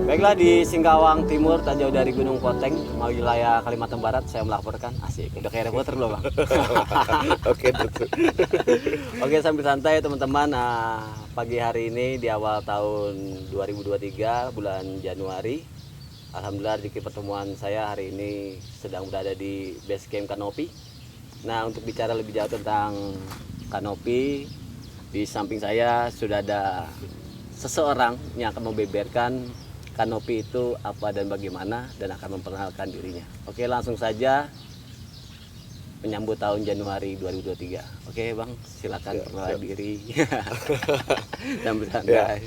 Baiklah, di Singkawang Timur, tak jauh dari Gunung Koteng, wilayah Kalimantan Barat, saya melaporkan. Asik, udah kayak reporter loh bang. Oke, betul. Oke, sambil santai teman-teman. Pagi hari ini di awal tahun 2023, bulan Januari. Alhamdulillah rezeki pertemuan saya hari ini sedang berada di base camp Kanopi. Nah, untuk bicara lebih jauh tentang Kanopi, di samping saya sudah ada seseorang yang akan membeberkan Kanopi itu apa dan bagaimana, dan akan memperkenalkan dirinya. Oke, langsung saja menyambut tahun Januari 2023. Oke bang, silakan perkenalkan diri. Dan bersantai. Ya,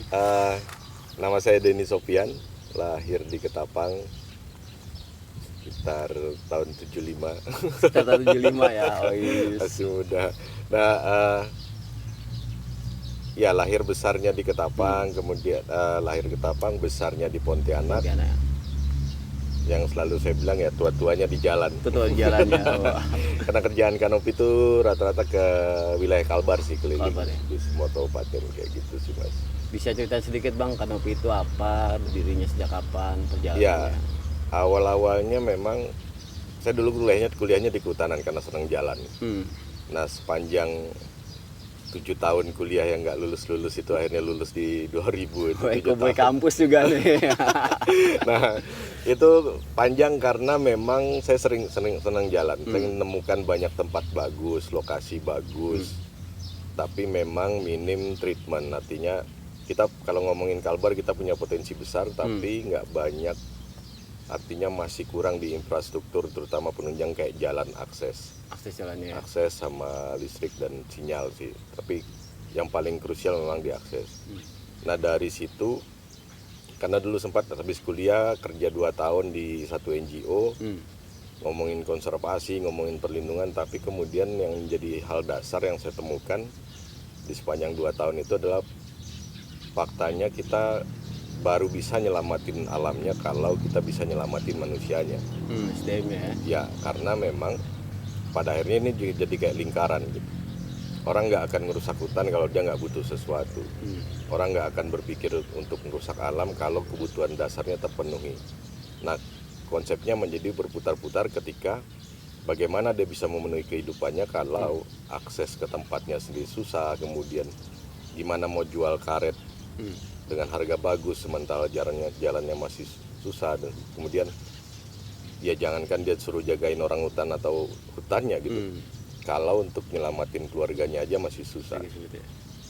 nama saya Denny Sofian, lahir di Ketapang sekitar tahun 75. Sekitar 75 ya. Oh, yes. Masih muda. Nah, ya lahir besarnya di Ketapang, kemudian lahir Ketapang, besarnya di Pontianak. Yang selalu saya bilang ya, tua-tuanya di jalan. Betul, jalannya. Karena kerjaan Kanopi itu rata-rata ke wilayah Kalbar sih, keliling Kalbar, ya? di semua kabupaten kayak gitu sih mas. Bisa cerita sedikit bang, Kanopi itu apa, berdirinya sejak kapan, perjalanannya? Ya, awal-awalnya memang saya dulu kuliahnya di kehutanan karena senang jalan. Nah, sepanjang 7 tahun kuliah yang nggak lulus itu akhirnya lulus di 2000 itu. Boy kampus juga nih. Nah, itu panjang karena memang saya senang jalan, pengen menemukan banyak tempat bagus, lokasi bagus. Tapi memang minim treatment, artinya kita kalau ngomongin Kalbar kita punya potensi besar tapi nggak banyak, artinya masih kurang di infrastruktur terutama penunjang kayak jalan akses jalannya, akses sama listrik dan sinyal sih, tapi yang paling krusial memang di akses. Nah dari situ, karena dulu sempat habis kuliah kerja 2 tahun di satu NGO, ngomongin konservasi, ngomongin perlindungan, tapi kemudian yang menjadi hal dasar yang saya temukan di sepanjang 2 tahun itu adalah faktanya kita baru bisa nyelamatin alamnya kalau kita bisa nyelamatin manusianya. Ya, karena memang pada akhirnya ini jadi kayak lingkaran gitu. Orang nggak akan ngerusak hutan kalau dia nggak butuh sesuatu. Orang nggak akan berpikir untuk merusak alam kalau kebutuhan dasarnya terpenuhi. Nah, konsepnya menjadi berputar-putar ketika bagaimana dia bisa memenuhi kehidupannya kalau akses ke tempatnya sendiri susah, kemudian gimana mau jual karet dengan harga bagus sementara jalannya masih susah, dan kemudian ya jangankan dia suruh jagain orang hutan atau hutannya gitu, kalau untuk nyelamatin keluarganya aja masih susah.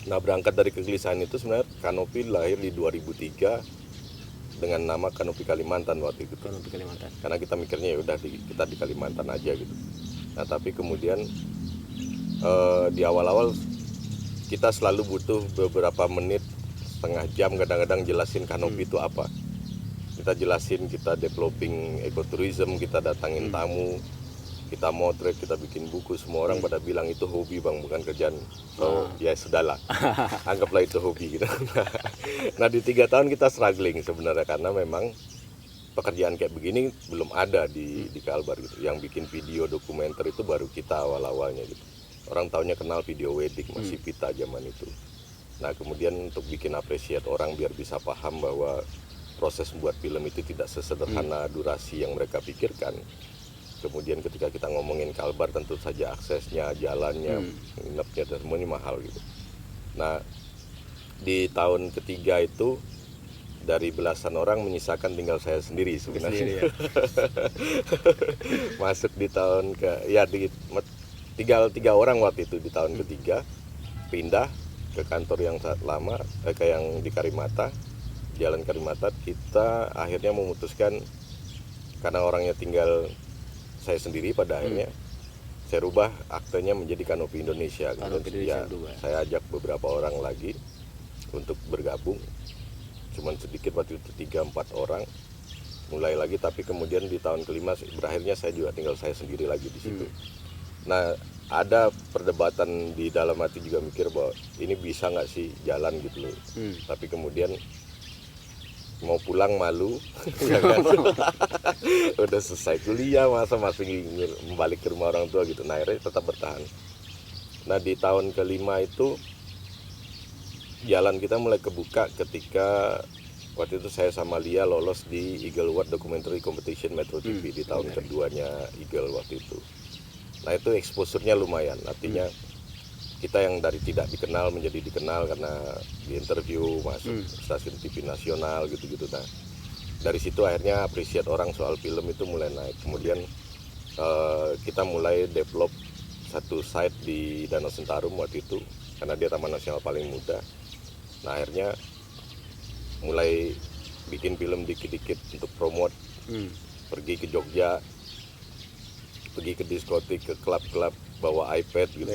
Nah berangkat dari kegelisahan itu sebenarnya Kanopi lahir di 2003 dengan nama Kanopi Kalimantan waktu itu. Kanopi Kalimantan. Karena kita mikirnya ya udah kita di Kalimantan aja gitu. Nah tapi kemudian di awal-awal kita selalu butuh beberapa menit, setengah jam kadang-kadang jelasin Kanopi itu apa. Kita jelasin, kita developing ekoturism, kita datangin tamu, kita motret, kita bikin buku. Semua orang pada bilang itu hobi bang, bukan kerjaan. So ya sudahlah, anggaplah itu hobi gitu. Nah di 3 tahun kita struggling sebenarnya karena memang pekerjaan kayak begini belum ada di Kalbar gitu. Yang bikin video dokumenter itu baru kita awal-awalnya gitu. Orang taunya kenal video wedding, masih pita zaman itu. Nah kemudian untuk bikin apresiat orang biar bisa paham bahwa proses membuat film itu tidak sesederhana durasi yang mereka pikirkan. Kemudian ketika kita ngomongin Kalbar tentu saja aksesnya, jalannya, nginepnya dan semua ini mahal gitu. Nah di tahun ketiga itu dari belasan orang menyisakan tinggal saya sendiri sebenarnya. Masuk di tahun tinggal 3 orang waktu itu di tahun ketiga, pindah ke kantor yang lama, ke yang di Karimata, Jalan Karimata. Kita akhirnya memutuskan karena orangnya tinggal saya sendiri, pada akhirnya saya rubah aktenya menjadi Kanopi Indonesia. Ya, saya ajak beberapa orang lagi untuk bergabung, cuman sedikit waktu itu 3-4 orang mulai lagi, tapi kemudian di tahun kelima berakhirnya saya juga tinggal saya sendiri lagi di situ. Nah ada perdebatan di dalam hati juga mikir bahwa ini bisa nggak sih jalan gitu loh. Tapi kemudian mau pulang malu, ya kan? Udah selesai kuliah masa masih balik ke rumah orang tua gitu. Nah akhirnya tetap bertahan. Nah di tahun kelima itu jalan kita mulai kebuka ketika Waktu itu saya sama Lia lolos di Eagle Award Documentary Competition Metro TV di tahun keduanya Eagle waktu itu. Nah itu exposure-nya lumayan, artinya kita yang dari tidak dikenal menjadi dikenal karena di interview masuk stasiun TV nasional gitu-gitu. Nah dari situ akhirnya appreciate orang soal film itu mulai naik. Kemudian kita mulai develop satu site di Danau Sentarum waktu itu karena dia taman nasional paling muda. Nah akhirnya mulai bikin film dikit-dikit untuk promote, pergi ke Jogja, pergi ke diskotik, ke klub-klub, bawa iPad gitu.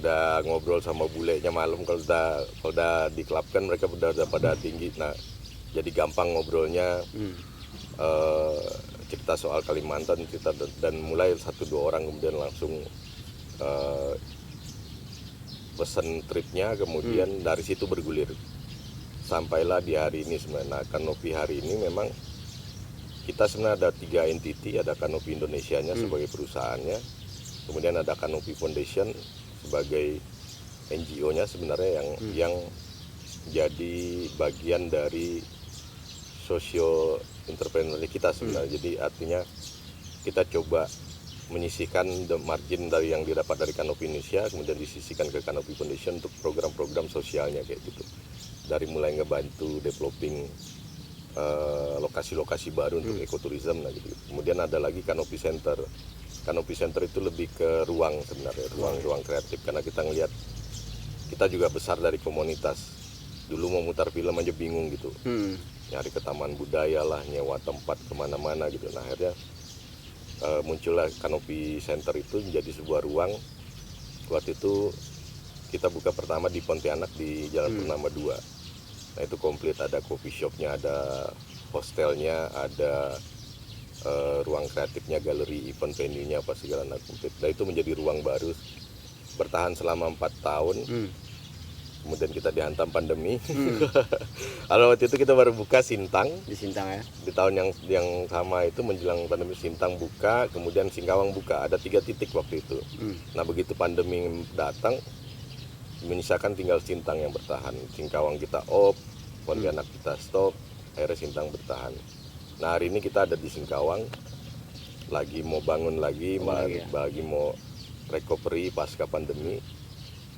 Udah ngobrol sama bulenya malam, kalau udah di klub kan mereka udah pada tinggi. Nah jadi gampang ngobrolnya, cerita soal Kalimantan, cerita dan mulai 1-2 orang kemudian langsung pesen tripnya, kemudian dari situ bergulir sampailah di hari ini sebenarnya. Nah, Kanopi hari ini memang kita sebenarnya ada 3 entity, ada Kanopi Indonesianya sebagai perusahaannya, kemudian ada Kanopi Foundation sebagai NGO-nya sebenarnya yang jadi bagian dari socio entrepreneur kita sebenarnya. Jadi artinya kita coba menyisihkan margin dari yang didapat dari Kanopi Indonesia, kemudian disisihkan ke Kanopi Foundation untuk program-program sosialnya kayak gitu. Dari mulai ngebantu developing lokasi-lokasi baru untuk ekoturism nah gitu. Kemudian ada lagi Kanopi Center. Kanopi Center itu lebih ke ruang sebenarnya, ruang kreatif karena kita ngelihat kita juga besar dari komunitas. Dulu mau mutar film aja bingung gitu. Nyari ke taman budaya lah, nyewa tempat kemana-mana gitu. Nah akhirnya muncullah Kanopi Center itu menjadi sebuah ruang. Waktu itu kita buka pertama di Pontianak di Jalan Purnama 2. Nah itu komplit, ada coffee shopnya, ada hostelnya, ada ruang kreatifnya, galeri event venue-nya apa segala komplit. Nah itu menjadi ruang baru, bertahan selama 4 tahun. Kemudian kita dihantam pandemi. Kalau waktu itu kita baru buka Sintang Di Sintang ya. di tahun yang sama itu menjelang pandemi. Sintang buka, kemudian Singkawang buka, ada 3 titik waktu itu. Nah begitu pandemi datang, menyisakan tinggal Sintang yang bertahan. Singkawang kita off, Pontianak kita stop, akhirnya Sintang bertahan. Nah hari ini kita ada di Singkawang, lagi mau bangun lagi, lagi mau recovery pasca pandemi,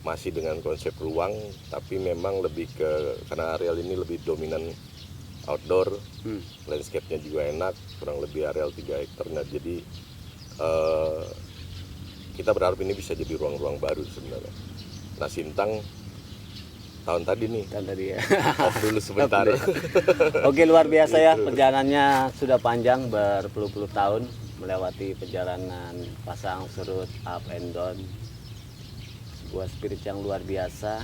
masih dengan konsep ruang, tapi memang lebih ke, karena areal ini lebih dominan outdoor, landscape-nya juga enak, kurang lebih areal 3 hektar. Nah jadi kita berharap ini bisa jadi ruang-ruang baru sebenarnya. Nah Sintang tahun tadi nih. Tahun tadi ya. Off dulu sebentar. Oke, luar biasa ya, perjalanannya sudah panjang berpuluh-puluh tahun, melewati perjalanan pasang surut, up and down. Sebuah spirit yang luar biasa.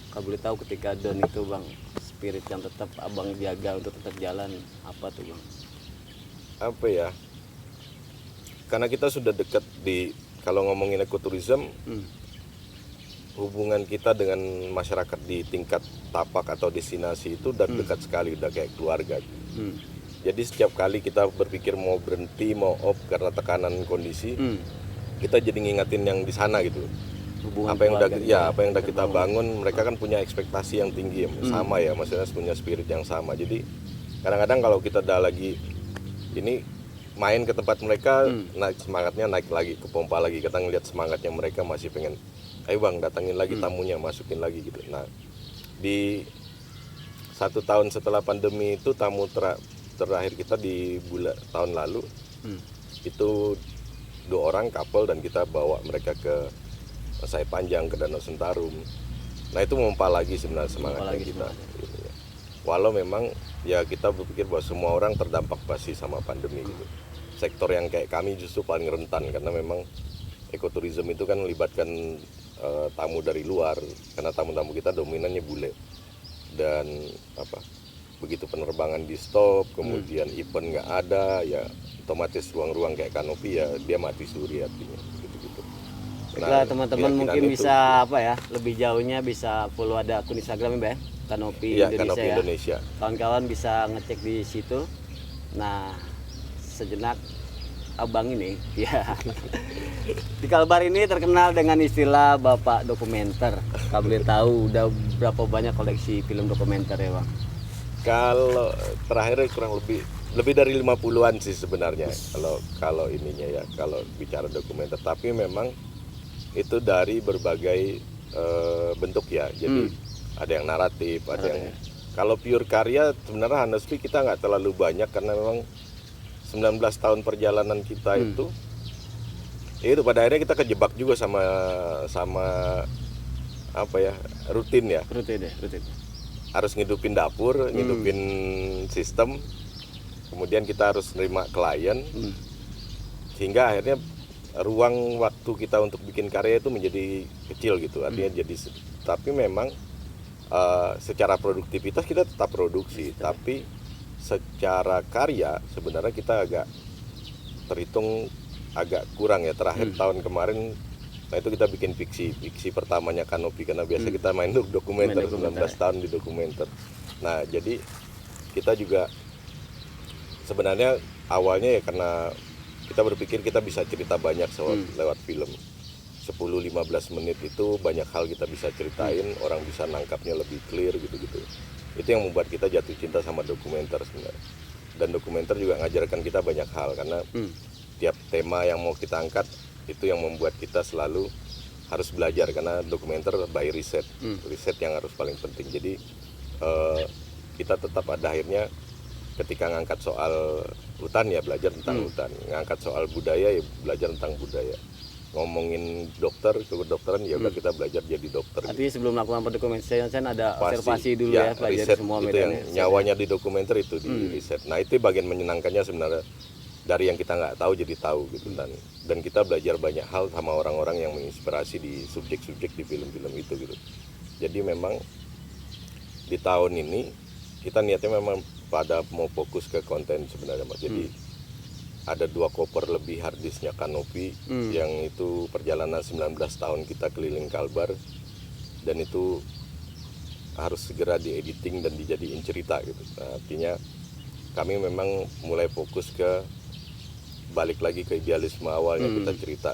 Kalau boleh tahu ketika down itu Bang, spirit yang tetap Abang jaga untuk tetap jalan apa tuh Bang? Apa ya? Karena kita sudah dekat di, kalau ngomongin ekoturism, hubungan kita dengan masyarakat di tingkat tapak atau destinasi itu udah dekat sekali, udah kayak keluarga. Jadi setiap kali kita berpikir mau berhenti, mau off karena tekanan kondisi, kita jadi ngingatin yang di sana gitu. Hubungan Apa yang udah kita bangun, mereka kan punya ekspektasi yang tinggi ya, sama ya, maksudnya punya spirit yang sama. Jadi kadang-kadang kalau kita udah lagi ini main ke tempat mereka, semangatnya naik lagi, kepompa lagi. Kita ngeliat semangatnya mereka masih pengen, ayo Bang datangin lagi tamunya, masukin lagi gitu. Nah di 1 tahun setelah pandemi itu, tamu terakhir kita di tahun lalu itu 2 orang couple, dan kita bawa mereka ke Masai Panjang, ke Danau Sentarum. Nah itu memompa lagi sebenarnya semangatnya kita. Walau memang ya kita berpikir bahwa semua orang terdampak pasti sama pandemi gitu. Sektor yang kayak kami justru paling rentan, karena memang ekoturism itu kan melibatkan tamu dari luar, karena tamu-tamu kita dominannya bule. Dan begitu penerbangan di stop, kemudian event nggak ada, ya otomatis ruang-ruang kayak Kanopi ya dia mati suri artinya gitu-gitu. Nah, teman-teman mungkin bisa lebih jauhnya bisa follow, ada akun Instagram ya, Kanopi Indonesia. Kanopi Indonesia. Kawan-kawan bisa ngecek di situ. Nah, sejenak Abang ini ya di Kalbar ini terkenal dengan istilah Bapak Dokumenter. Kalau boleh tahu udah berapa banyak koleksi film dokumenter ya Bang? Kalau terakhir kurang lebih dari 50-an sih sebenarnya kalau ininya ya, kalau bicara dokumenter. Tapi memang itu dari berbagai bentuk ya. Jadi ada yang naratif, ada yang kalau pure karya sebenarnya Hanespi kita nggak terlalu banyak karena memang 19 tahun perjalanan kita itu pada akhirnya kita kejebak juga sama apa ya, rutin ya. Rutin. Harus ngidupin dapur, ngidupin sistem, kemudian kita harus nerima klien, sehingga akhirnya ruang waktu kita untuk bikin karya itu menjadi kecil gitu. Artinya tapi memang secara produktivitas kita tetap produksi, tapi secara karya sebenarnya kita agak terhitung agak kurang ya. Terakhir tahun kemarin, nah itu kita bikin fiksi pertamanya Kanopi, karena biasa kita main dokumenter, 19 tahun di dokumenter. Nah jadi kita juga sebenarnya awalnya ya karena kita berpikir kita bisa cerita banyak lewat film. 10-15 menit itu banyak hal kita bisa ceritain, orang bisa nangkapnya lebih clear gitu-gitu. Itu yang membuat kita jatuh cinta sama dokumenter sebenarnya. Dan dokumenter juga ngajarkan kita banyak hal, karena tiap tema yang mau kita angkat itu yang membuat kita selalu harus belajar, karena dokumenter by riset yang harus paling penting. Jadi kita tetap pada akhirnya ketika ngangkat soal hutan ya belajar tentang hutan, ngangkat soal budaya ya belajar tentang budaya, ngomongin kedokteran ya udah kita belajar jadi dokter. Artinya sebelum melakukan pendokumentasian ada observasi dulu ya, pelajari riset, semua itu medan. yang nyawanya di dokumenter itu di riset. Nah itu bagian menyenangkannya sebenarnya, dari yang kita nggak tahu jadi tahu gitu. Dan kita belajar banyak hal sama orang-orang yang menginspirasi di subjek-subjek di film-film itu gitu. Jadi memang di tahun ini kita niatnya memang pada mau fokus ke konten sebenarnya Mas. Jadi ada 2 koper lebih harddisknya Kanopi yang itu perjalanan 19 tahun kita keliling Kalbar, dan itu harus segera diediting dan dijadiin cerita gitu. Nah, artinya kami memang mulai fokus ke balik lagi ke idealisme awal yang kita cerita.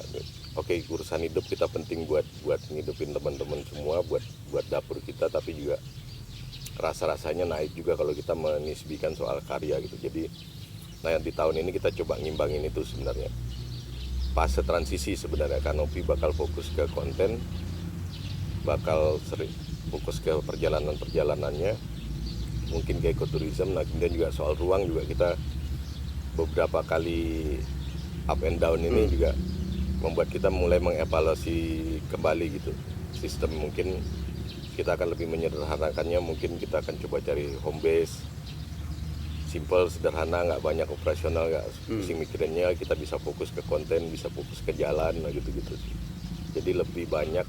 Oke, urusan hidup kita penting buat ngidupin teman-teman semua, buat dapur kita, tapi juga rasa-rasanya naik juga kalau kita menisbikan soal karya gitu. Jadi nah di tahun ini kita coba ngimbangin itu sebenarnya. Fase transisi sebenarnya Kanopi bakal fokus ke konten, bakal sering fokus ke perjalanannya, mungkin ke ekoturism. Nah kemudian juga soal ruang juga kita beberapa kali up and down ini juga membuat kita mulai mengevaluasi kembali gitu sistem. Mungkin kita akan lebih menyederhanakannya, mungkin kita akan coba cari home base simple, sederhana, nggak banyak operasional, nggak pusing mikirinnya, kita bisa fokus ke konten, bisa fokus ke jalan, nah gitu-gitu sih. Jadi lebih banyak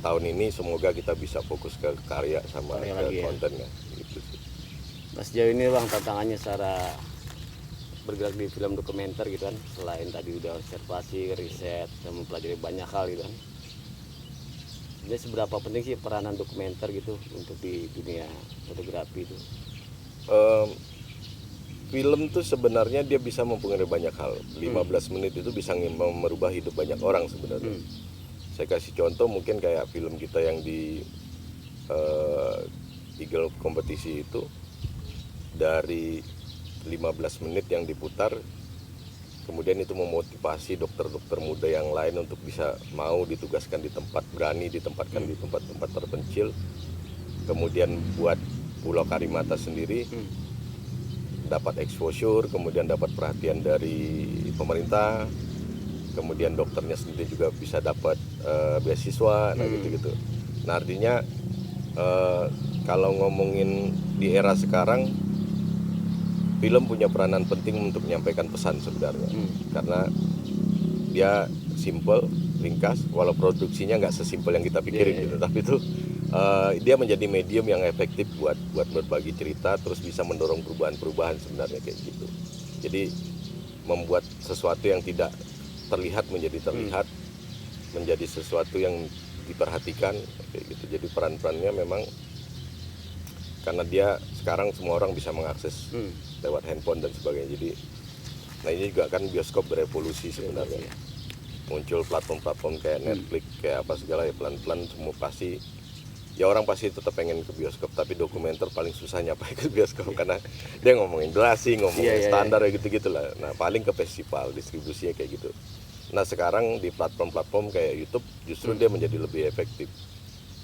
tahun ini semoga kita bisa fokus ke karya sama ke kontennya gitu sih. Nah, sejauh ini Bang tantangannya secara bergerak di film dokumenter gitu kan, selain tadi udah observasi, riset, dan mempelajari banyak hal gitu kan, jadi seberapa penting sih peranan dokumenter gitu untuk di dunia fotografi itu? Film tuh sebenarnya dia bisa mempengaruhi banyak hal. 15 menit itu bisa merubah hidup banyak orang sebenarnya. Saya kasih contoh mungkin kayak film kita yang di Eagle kompetisi itu, dari 15 menit yang diputar, kemudian itu memotivasi dokter-dokter muda yang lain untuk bisa mau ditugaskan di tempat, berani ditempatkan di tempat-tempat terpencil. Kemudian buat Pulau Karimata sendiri dapat exposure, kemudian dapat perhatian dari pemerintah, kemudian dokternya sendiri juga bisa dapat beasiswa, nah gitu-gitu. Nah artinya kalau ngomongin di era sekarang, film punya peranan penting untuk menyampaikan pesan sebenarnya, karena dia simple, ringkas, walau produksinya nggak sesimpel yang kita pikirin gitu, tapi itu dia menjadi medium yang efektif buat berbagi cerita, terus bisa mendorong perubahan-perubahan sebenarnya kayak gitu. Jadi membuat sesuatu yang tidak terlihat menjadi terlihat, menjadi sesuatu yang diperhatikan kayak gitu. Jadi peran-perannya memang karena dia sekarang semua orang bisa mengakses lewat handphone dan sebagainya. Jadi nah ini juga kan bioskop berevolusi sebenarnya. Muncul platform-platform kayak Netflix, kayak apa segala ya, pelan-pelan semua pasti ya orang pasti tetap pengen ke bioskop, tapi dokumenter paling susah nyampe ke bioskop karena dia ngomongin durasi, ngomongin Iya, iya, standar ya gitu-gitu lah. Nah paling ke festival, distribusinya kayak gitu. Nah sekarang di platform-platform kayak YouTube justru dia menjadi lebih efektif.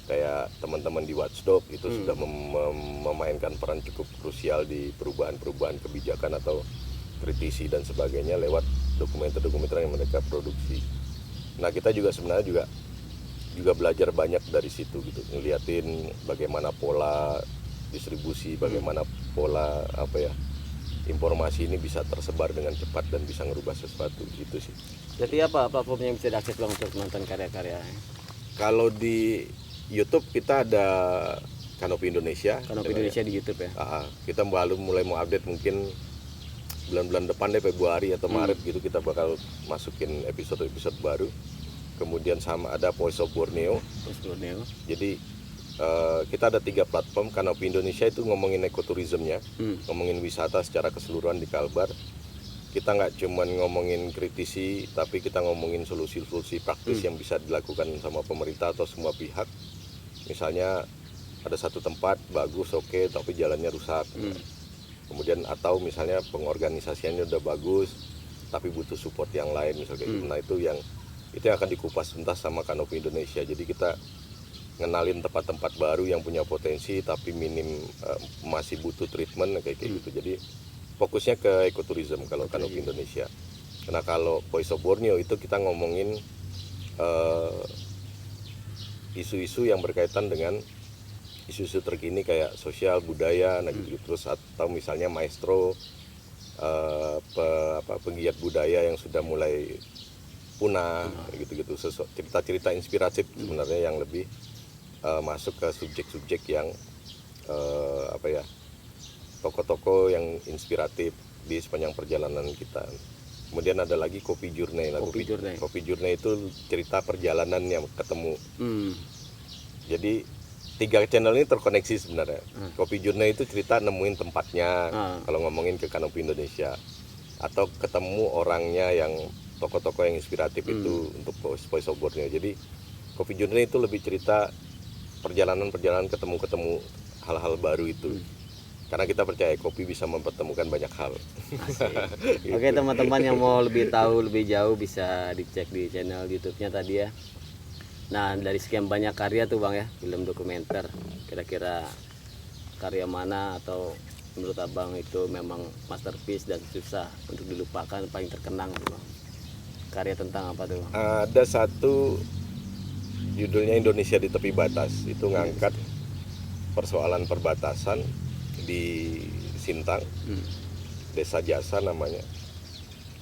Kayak teman-teman di Watchdog itu sudah memainkan peran cukup krusial di perubahan-perubahan kebijakan atau kritisi dan sebagainya lewat dokumenter-dokumenter yang mereka produksi. Nah kita juga sebenarnya juga belajar banyak dari situ gitu, ngeliatin bagaimana pola distribusi, bagaimana pola informasi ini bisa tersebar dengan cepat dan bisa ngerubah sesuatu gitu sih. Jadi apa platformnya yang bisa diakses Bang untuk nonton karya-karya? Kalau di YouTube kita ada Kanopi Indonesia. Kanopi Indonesia di YouTube ya. Kita baru mulai mau update mungkin bulan-bulan depan deh, Februari atau Maret gitu kita bakal masukin episode-episode baru. Kemudian sama ada Voice of Borneo. Jadi kita ada 3 platform. Kanopi Indonesia itu ngomongin ekoturismnya, ngomongin wisata secara keseluruhan di Kalbar. Kita nggak cuman ngomongin kritisi, tapi kita ngomongin solusi-solusi praktis yang bisa dilakukan sama pemerintah atau semua pihak. Misalnya ada satu tempat bagus, oke, tapi jalannya rusak. Kemudian atau misalnya pengorganisasiannya udah bagus, tapi butuh support yang lain misalnya gitu. Nah itu yang akan dikupas tuntas sama Kanopi Indonesia. Jadi kita ngenalin tempat-tempat baru yang punya potensi tapi masih butuh treatment kayak gitu. Jadi fokusnya ke ekoturism kalau Kanopi Indonesia. Nah kalau Voice of Borneo itu kita ngomongin isu-isu yang berkaitan dengan isu-isu terkini kayak sosial, budaya, nah gitu. Terus atau misalnya maestro, penggiat budaya yang sudah mulai punah, gitu-gitu. Cerita-cerita inspiratif sebenarnya yang lebih masuk ke subjek-subjek yang tokoh-tokoh yang inspiratif di sepanjang perjalanan kita. Kemudian ada lagi Kopi Journey. Kopi Journey itu cerita perjalanan yang ketemu. Jadi 3 channel ini terkoneksi sebenarnya. Kopi Journey itu cerita nemuin tempatnya, kalau ngomongin ke Kanopi Indonesia, atau ketemu orangnya yang tokoh-tokoh yang inspiratif itu untuk Voice of Borneo. Jadi Kopi Journey itu lebih cerita perjalanan ketemu hal-hal baru itu. Karena kita percaya kopi bisa mempertemukan banyak hal. Gitu. Oke teman-teman yang mau lebih tahu lebih jauh bisa dicek di channel YouTube-nya tadi ya. Nah dari sekian banyak karya tuh Bang ya, film dokumenter, kira-kira karya mana atau menurut Abang itu memang masterpiece dan susah untuk dilupakan, paling terkenang Bang? Karya tentang apa tuh Bang? Ada satu judulnya Indonesia di Tepi Batas. Itu ngangkat persoalan perbatasan di Sintang, Desa Jasa namanya.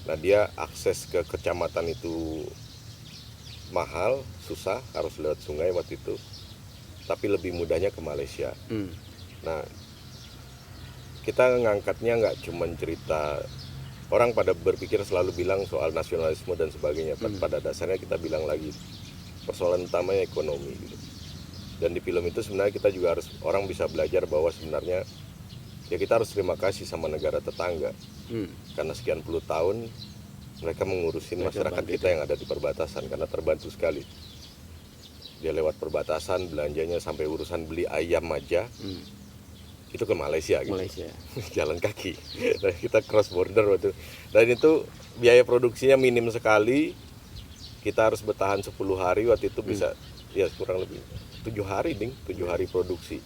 Nah dia akses ke kecamatan itu mahal, susah, harus lewat sungai waktu itu. Tapi lebih mudahnya ke Malaysia. Nah kita ngangkatnya nggak cuma cerita, orang pada berpikir selalu bilang soal nasionalisme dan sebagainya. Pada dasarnya kita bilang lagi persoalan utamanya ekonomi gitu. Dan di film itu sebenarnya kita juga orang bisa belajar bahwa sebenarnya ya kita harus terima kasih sama negara tetangga. Karena sekian puluh tahun mereka mengurusin masyarakat kita yang ada di perbatasan, karena terbantu sekali. Dia lewat perbatasan, belanjanya sampai urusan beli ayam aja itu ke Malaysia gitu. Jalan kaki. Dan kita cross border waktu. Dan itu biaya produksinya minim sekali. Kita harus bertahan 10 hari waktu itu bisa ya kurang lebih 7 hari 7 hari produksi.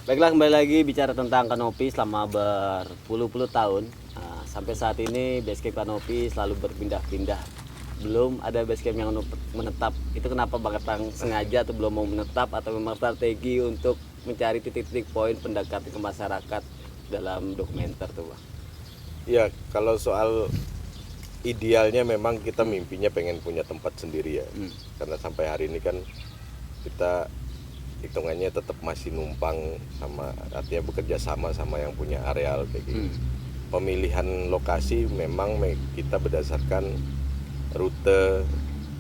Baiklah, kembali lagi bicara tentang Kanopi selama berpuluh-puluh tahun. Nah, sampai saat ini basecamp Kanopi selalu berpindah-pindah. Belum ada basecamp yang menetap. Itu kenapa Bang Epang sengaja atau belum mau menetap, atau memang strategi untuk mencari titik-titik poin pendekatan ke masyarakat dalam dokumenter tuh Bang? Ya, kalau soal idealnya memang kita mimpinya pengen punya tempat sendiri ya. Karena sampai hari ini kan kita hitungannya tetap masih numpang sama, artinya bekerja sama yang punya areal kayak gitu. Pemilihan lokasi memang kita berdasarkan rute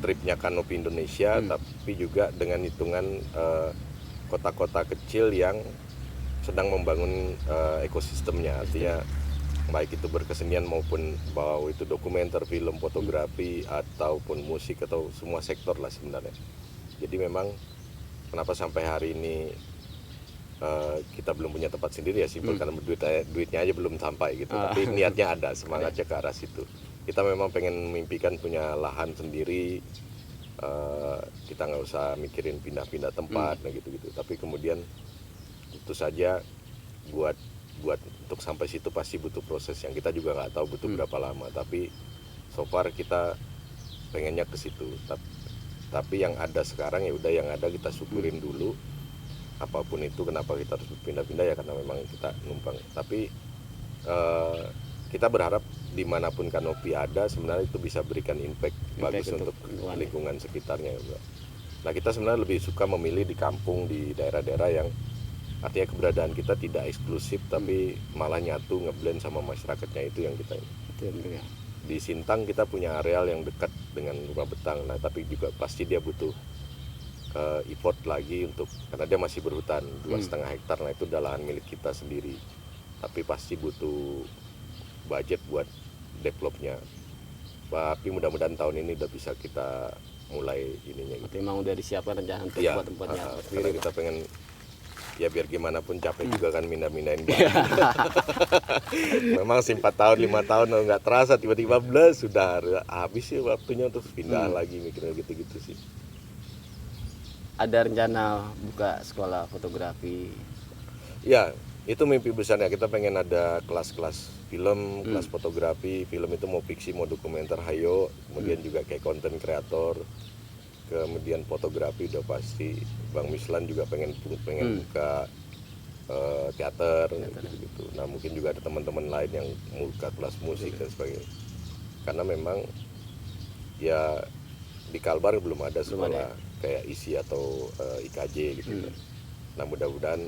tripnya Kanopi Indonesia, tapi juga dengan hitungan kota-kota kecil yang sedang membangun ekosistemnya, artinya baik itu berkesenian maupun bahwa itu dokumenter, film, fotografi ataupun musik atau semua sektor lah sebenarnya. Jadi memang kenapa sampai hari ini kita belum punya tempat sendiri ya simpel karena duitnya aja belum sampai gitu. Tapi niatnya ada, semangatnya ke arah situ. Kita memang pengen memimpikan punya lahan sendiri, kita nggak usah mikirin pindah-pindah tempat nah gitu-gitu. Tapi kemudian tentu saja buat untuk sampai situ pasti butuh proses yang kita juga nggak tahu butuh berapa lama. Tapi so far kita pengennya ke situ. Tapi yang ada sekarang ya udah yang ada kita syukurin dulu. Apapun itu kenapa kita harus pindah-pindah ya karena memang kita numpang. Tapi kita berharap dimanapun kanopi ada sebenarnya itu bisa berikan impact bagus untuk lingkungan sekitarnya. Nah kita sebenarnya lebih suka memilih di kampung, di daerah-daerah yang artinya keberadaan kita tidak eksklusif tapi malah nyatu ngeblend sama masyarakatnya, itu yang kita ini. Di Sintang kita punya areal yang dekat dengan Rumah Betang, nah tapi juga pasti dia butuh effort lagi untuk karena dia masih berhutan 2,5 hektar, nah itu udah lahan milik kita sendiri, tapi pasti butuh budget buat developnya. Tapi mudah-mudahan tahun ini udah bisa kita mulai ininya. Berarti memang udah disiapkan rencana untuk buat tempatnya sendiri. Kita pengen ya biar gimana pun capek juga kan mindah-mindahin memang 4 tahun 5 tahun nggak terasa tiba-tiba sudah habis ya waktunya untuk pindah lagi, mikirnya gitu-gitu sih. Ada rencana buka sekolah fotografi? Ya, itu mimpi besarnya. Kita pengen ada kelas-kelas film, kelas fotografi. Film itu mau fiksi, mau dokumenter, hayo. Kemudian juga kayak konten kreator. Kemudian fotografi udah pasti. Bang Mislan juga pengen buka teater gitu. Nah, mungkin juga ada teman-teman lain yang mau buka kelas musik dan sebagainya. Karena memang ya di Kalbar belum ada sekolah kayak ISI atau IKJ gitu. Nah mudah-mudahan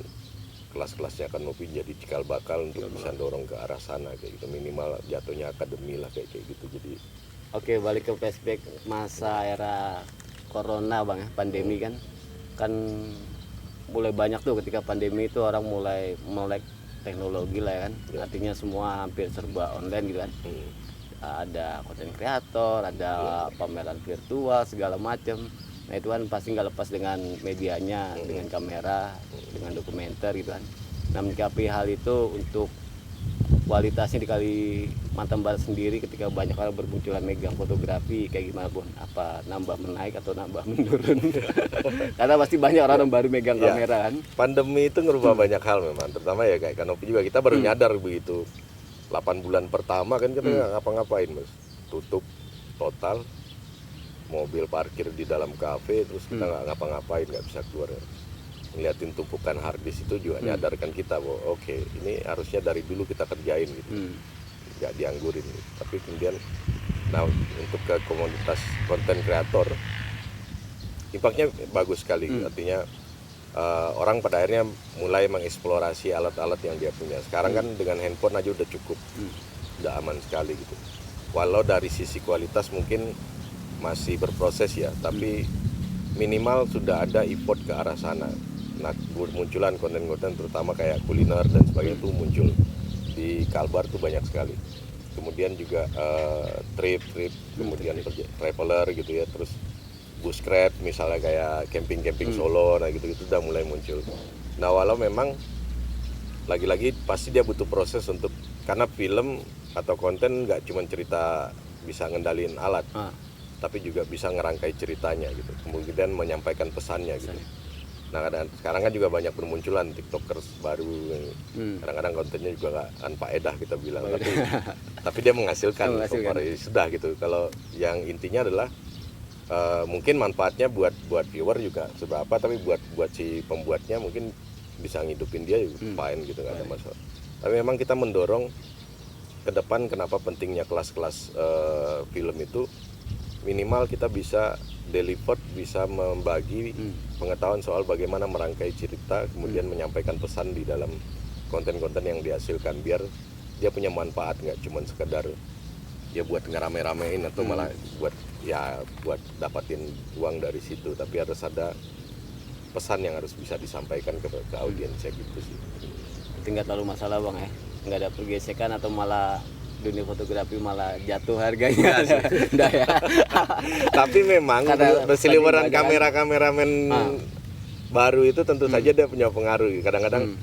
kelas-kelasnya akan lebih jadi cikal bakal untuk bisa dorong ke arah sana kayak gitu, minimal jatuhnya akademi lah kayak gitu. Jadi oke, balik ke flashback masa era corona bang ya, pandemi kan mulai banyak tuh ketika pandemi itu orang mulai melek teknologi lah ya kan, artinya semua hampir serba online gitu kan. Ada konten kreator, ada pameran virtual segala macam. Nah itu kan pasti nggak lepas dengan medianya, dengan kamera, dengan dokumenter gitu kan. Nah menyikapi hal itu untuk kualitasnya di Kalimantan Barat sendiri ketika banyak orang bermunculan megang fotografi kayak gimana pun, apa nambah menaik atau nambah menurun? Karena pasti banyak orang baru megang kamera kan. Pandemi itu ngerubah banyak hal memang, terutama ya kayak Kanopi juga kita baru nyadar begitu. 8 bulan pertama kan kita nggak ngapa-ngapain mas, tutup total, mobil parkir di dalam kafe, terus kita nggak ngapa-ngapain, nggak bisa keluar. Ngeliatin tumpukan harddisk itu juga nyadarkan kita bahwa oke, ini harusnya dari dulu kita kerjain gitu, nggak dianggurin. Tapi kemudian, nah untuk ke komunitas konten kreator, impactnya bagus sekali, artinya orang pada akhirnya mulai mengeksplorasi alat-alat yang dia punya. Sekarang kan dengan handphone aja udah cukup, udah aman sekali gitu. Walau dari sisi kualitas mungkin masih berproses ya, tapi minimal sudah ada effort ke arah sana. Nah, munculan konten-konten terutama kayak kuliner dan sebagainya itu muncul di Kalbar tuh banyak sekali. Kemudian juga trip, kemudian traveler gitu ya, terus bushcraft misalnya kayak camping Solo, nah gitu-gitu udah mulai muncul. Nah walau memang lagi-lagi pasti dia butuh proses untuk, karena film atau konten nggak cuma cerita bisa ngendalin alat, tapi juga bisa ngerangkai ceritanya gitu, kemudian menyampaikan pesannya gitu. Nah sekarang kan juga banyak bermunculan tiktokers baru, kadang-kadang kontennya juga nggak faedah kita bilang, tapi dia menghasilkan. Sudah gitu. Kalau yang intinya adalah mungkin manfaatnya buat viewer juga seberapa, tapi buat si pembuatnya mungkin bisa ngidupin dia fine gitu, nggak ada masalah. Tapi memang kita mendorong ke depan, kenapa pentingnya kelas-kelas film itu minimal kita bisa deliver, bisa membagi pengetahuan soal bagaimana merangkai cerita, kemudian menyampaikan pesan di dalam konten-konten yang dihasilkan, biar dia punya manfaat, nggak cuma sekedar ya buat ngerame-ramein atau malah buat dapatin uang dari situ, tapi harus ada pesan yang harus bisa disampaikan ke audiensnya gitu sih. Tinggal terlalu masalah bang ya, nggak ada pergesekan atau malah dunia fotografi malah jatuh harganya. Enggak ya. Tapi memang berseliweran kameramen baru itu tentu saja dia punya pengaruh. Kadang-kadang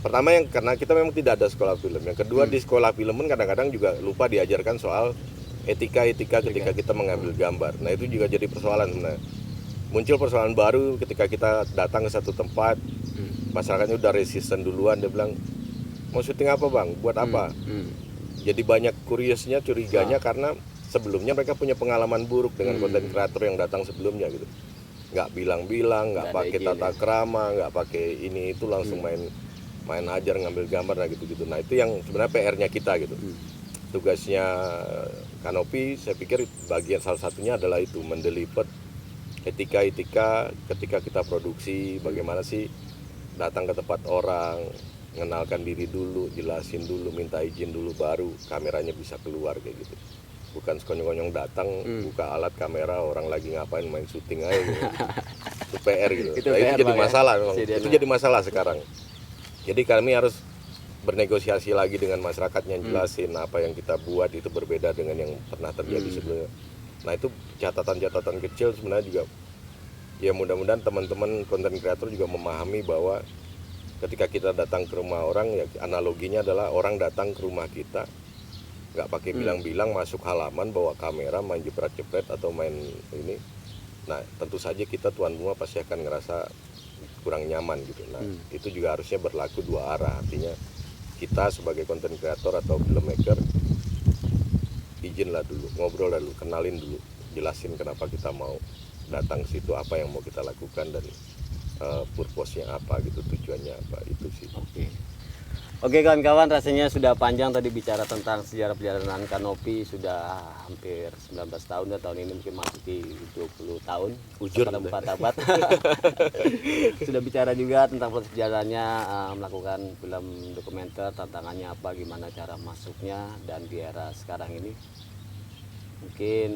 pertama yang karena kita memang tidak ada sekolah film. Yang kedua di sekolah film pun kadang-kadang juga lupa diajarkan soal etika ketika kita mengambil gambar. Nah itu juga jadi persoalan sebenarnya. Muncul persoalan baru ketika kita datang ke satu tempat, masyarakatnya udah resisten duluan, dia bilang mau syuting apa bang, buat apa? Jadi banyak kuriosnya, curiganya karena sebelumnya mereka punya pengalaman buruk dengan konten kreator yang datang sebelumnya gitu. Nggak bilang-bilang, nggak pakai tata krama, nggak pakai ini itu langsung main ajar ngambil gambar nah gitu-gitu. Nah itu yang sebenarnya PR-nya kita gitu. Tugasnya Kanopi saya pikir bagian salah satunya adalah itu mendeliver etika ketika kita produksi, bagaimana sih datang ke tempat orang, mengenalkan diri dulu, jelasin dulu, minta izin dulu, baru kameranya bisa keluar kayak gitu. Bukan sekonyong-konyong datang, buka alat kamera, orang lagi ngapain main syuting aja gitu. Itu PR gitu. Itu Nah, itu PR, jadi Bang, ya? masalah memang. Sidana. Itu jadi masalah sekarang. Jadi kami harus bernegosiasi lagi dengan masyarakatnya, jelasin apa yang kita buat itu berbeda dengan yang pernah terjadi sebelumnya. Nah itu catatan-catatan kecil sebenarnya juga ya mudah-mudahan teman-teman konten kreator juga memahami bahwa ketika kita datang ke rumah orang ya analoginya adalah orang datang ke rumah kita nggak pakai bilang-bilang masuk halaman bawa kamera main jepret-jepret atau main ini. Nah tentu saja kita tuan rumah pasti akan ngerasa kurang nyaman gitu. Nah itu juga harusnya berlaku dua arah, artinya kita sebagai konten kreator atau filmmaker izinlah dulu, ngobrol dulu, kenalin dulu, jelasin kenapa kita mau datang ke situ, apa yang mau kita lakukan dan purpose-nya apa gitu, tujuannya apa, itu sih. Oke kawan-kawan, rasanya sudah panjang tadi bicara tentang sejarah perjalanan Kanopi, sudah hampir 19 tahun dan tahun ini mungkin masuki 20 tahun, Ujur pada 4 abad. Sudah bicara juga tentang proses perjalanannya melakukan film dokumenter, tantangannya apa, gimana cara masuknya, dan di era sekarang ini mungkin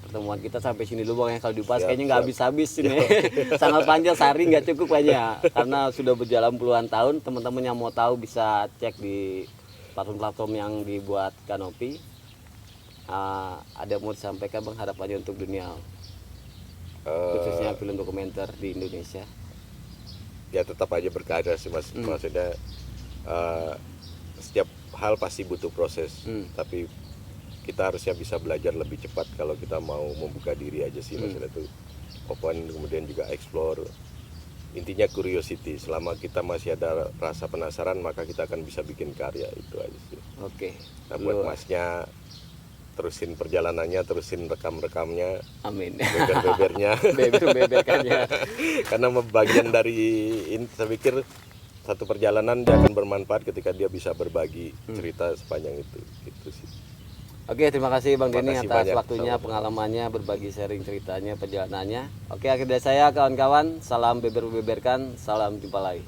pertemuan kita sampai sini dulu Bang ya. Kalau dibahas kayaknya nggak habis-habis ini. Sangat panjang, sehari nggak cukup kayaknya. Karena sudah berjalan puluhan tahun. Teman-teman yang mau tahu bisa cek di platform-platform yang dibuat Kanopi. Ada mau disampaikan Bang harapannya untuk dunia khususnya film dokumenter di Indonesia? Ya tetap aja berkarya sih mas. Maksudnya setiap hal pasti butuh proses. Tapi kita harusnya bisa belajar lebih cepat kalau kita mau membuka diri aja sih maksudnya itu open, kemudian juga explore, intinya curiosity. Selama kita masih ada rasa penasaran maka kita akan bisa bikin karya, itu aja sih. Oke. Nah buat masnya terusin perjalanannya, terusin rekam-rekamnya, Amin. beber-bebernya, Beber-beberkannya. karena bagian dari saya pikir satu perjalanan dia akan bermanfaat ketika dia bisa berbagi cerita sepanjang itu, gitu sih. Oke, terima kasih Bang Terima Denny kasih atas banyak. waktunya, Sama-sama. pengalamannya, berbagi sharing ceritanya, perjalanannya. Oke, akhir dari saya kawan-kawan, salam beber-beberkan, salam jumpa lagi.